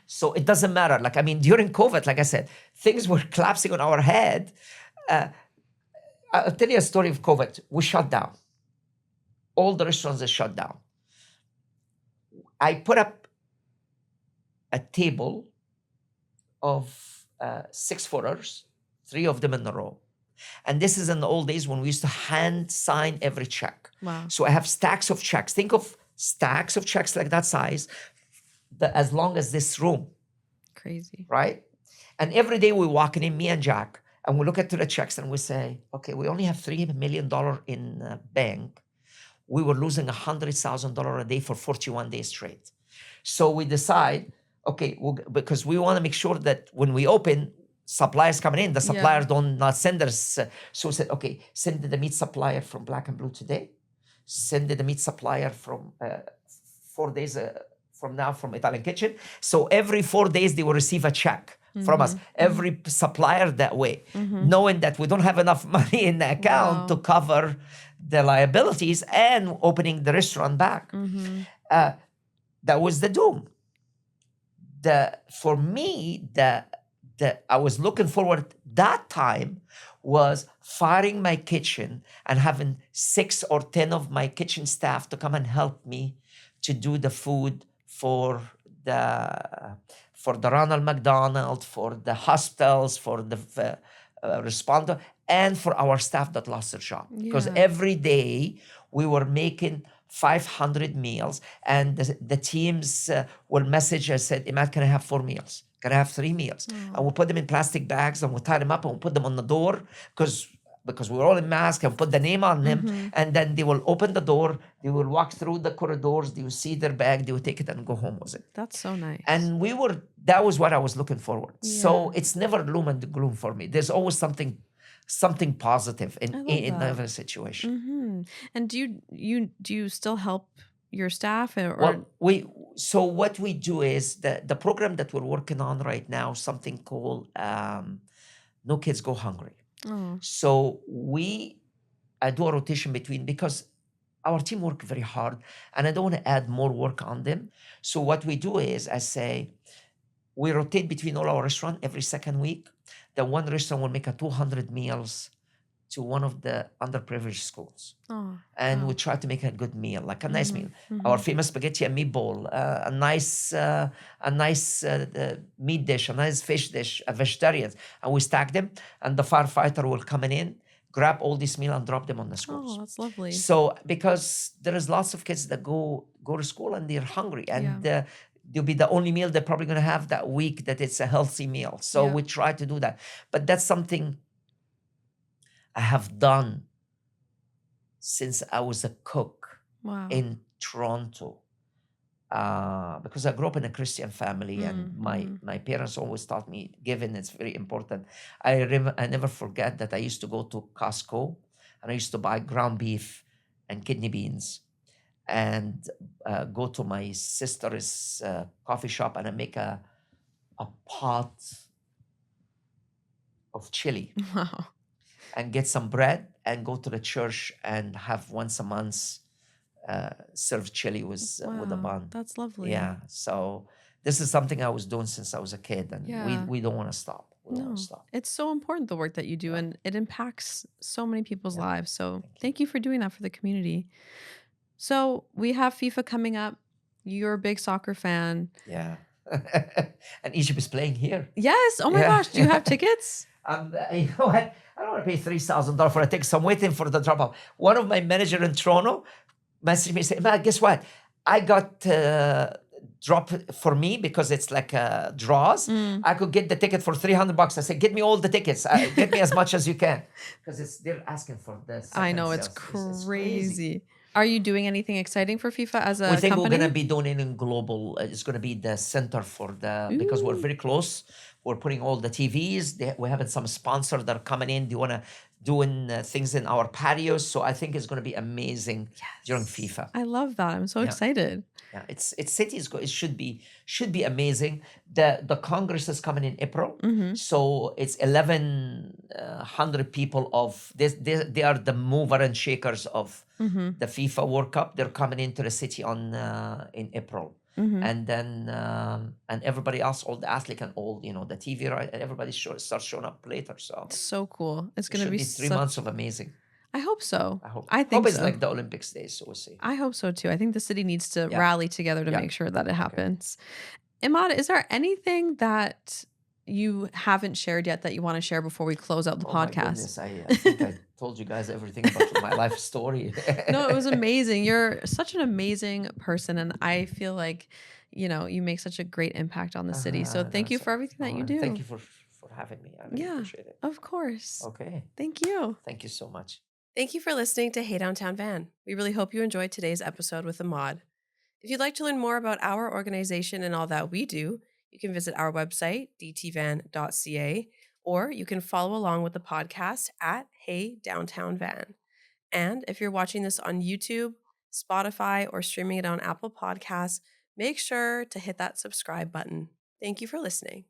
[SPEAKER 7] So it doesn't matter. Like, I mean, during COVID, like I said, things were collapsing on our head. I'll tell you a story of COVID. We shut down. All the restaurants are shut down. I put up a table of 6-footers, 3 of them in a row. And this is in the old days when we used to hand sign every check.
[SPEAKER 6] Wow.
[SPEAKER 7] So I have stacks of checks. Think of stacks of checks like that size, as long as this room.
[SPEAKER 6] Crazy.
[SPEAKER 7] Right? And every day we walk in, me and Jack, and we look at the checks and we say, okay, we only have $3 million in bank. We were losing $100,000 a day for 41 days straight. So we decide, okay, because we want to make sure that when we open, suppliers coming in, the suppliers don't not send us. So we said, okay, send the meat supplier from Black and Blue today. Send the meat supplier from 4 days from now from Italian Kitchen. So every 4 days they will receive a check from us. Every supplier that way, knowing that we don't have enough money in the account to cover the liabilities and opening the restaurant back. That was the doom. For me, I was looking forward that time was firing my kitchen and having 6 or 10 of my kitchen staff to come and help me to do the food for the Ronald McDonald, for the hospitals, for the responder, and for our staff that lost their job. Because every day we were making 500 meals, and the teams will message us, said, Emad, can I have 4 meals? Can I have 3 meals? And we'll put them in plastic bags and we'll tie them up and we'll put them on the door because we're all in masks, and put the name on them. And then they will open the door, they will walk through the corridors, they will see their bag, they will take it and go home with it.
[SPEAKER 6] That's so nice.
[SPEAKER 7] And that was what I was looking forward. So it's never gloom and gloom for me. There's always something positive in every situation.
[SPEAKER 6] And do you still help your staff?
[SPEAKER 7] Well, so what we do is the program that we're working on right now, something called No Kids Go Hungry. So I do a rotation between, because our team work very hard and I don't want to add more work on them. So what we do is I say, we rotate between all our restaurants every second week. The one restaurant will make a 200 meals to one of the underprivileged schools.
[SPEAKER 1] Oh,
[SPEAKER 7] And
[SPEAKER 1] wow.
[SPEAKER 7] we try to make a good meal, like a nice meal.
[SPEAKER 1] Mhm.
[SPEAKER 7] Our famous spaghetti and meatball, a nice meat dish, a nice fish dish, a vegetarian, and we stack them. And the firefighter will come in, grab all this meal and drop them on the schools.
[SPEAKER 1] Oh, that's lovely.
[SPEAKER 7] So because there is lots of kids that go to school and they're hungry, and they'll be the only meal they're probably going to have that week that it's a healthy meal. So we try to do that. But that's something I have done since I was a cook
[SPEAKER 1] Wow.
[SPEAKER 7] in Toronto. Because I grew up in a Christian family, and my parents always taught me giving is very important. I never forget that I used to go to Costco and I used to buy ground beef and kidney beans, and go to my sister's coffee shop, and I make a pot of chili.
[SPEAKER 1] Wow.
[SPEAKER 7] And get some bread and go to the church and have once a month serve chili with a bun.
[SPEAKER 1] That's lovely.
[SPEAKER 7] Yeah. So this is something I was doing since I was a kid, and we don't want to stop. We don't want to stop.
[SPEAKER 1] It's so important, the work that you do, and it impacts so many people's lives. So thank you for doing that for the community. So we have FIFA coming up. You're a big soccer fan.
[SPEAKER 7] Yeah. And Egypt is playing here.
[SPEAKER 1] Yes. Oh my gosh. Do you have tickets?
[SPEAKER 7] You know what? I don't want to pay $3,000 for a ticket, so I'm waiting for the drop off. One of my manager in Toronto messaged me and said, "Man, guess what? I got drop for me because it's like draws. I could get the ticket for $300." I said, "Get me all the tickets. Get me as much as you can," because they're asking for this.
[SPEAKER 1] I know, it's crazy. Are you doing anything exciting for FIFA as a
[SPEAKER 7] We think
[SPEAKER 1] company?
[SPEAKER 7] we're going to be doing it in Glowbal. It's going to be the center for because we're very close. We're putting all the TVs. We're having some sponsors that are coming in. They want to doing things in our patios. So I think it's going to be amazing during FIFA.
[SPEAKER 1] I love that. I'm so excited.
[SPEAKER 7] Yeah, it's city is it should be amazing. The Congress is coming in April, so it's 1,100 people of this. They are the mover and shakers of the FIFA World Cup. They're coming into the city in April, and then and everybody else, all the athletes and all the TV, right? And everybody starts showing up later. So
[SPEAKER 1] It's so cool. It's going to be
[SPEAKER 7] 3 months of amazing.
[SPEAKER 1] I hope so.
[SPEAKER 7] I think it's
[SPEAKER 1] so.
[SPEAKER 7] like the Olympics days, so we'll see.
[SPEAKER 1] I hope so too. I think the city needs to rally together to make sure that it happens. Emad, is there anything that you haven't shared yet that you want to share before we close out the podcast?
[SPEAKER 7] My goodness, I think I told you guys everything about my life story.
[SPEAKER 1] No, it was amazing. You're such an amazing person, and I feel like you make such a great impact on the city. So thank you for everything that you do.
[SPEAKER 7] Thank you for having me. I really appreciate it.
[SPEAKER 1] Of course.
[SPEAKER 7] Okay.
[SPEAKER 1] Thank you.
[SPEAKER 7] Thank you so much.
[SPEAKER 6] Thank you for listening to Hey Downtown Van. We really hope you enjoyed today's episode with Emad. If you'd like to learn more about our organization and all that we do, you can visit our website, dtvan.ca, or you can follow along with the podcast at Hey Downtown Van. And if you're watching this on YouTube, Spotify, or streaming it on Apple Podcasts, make sure to hit that subscribe button. Thank you for listening.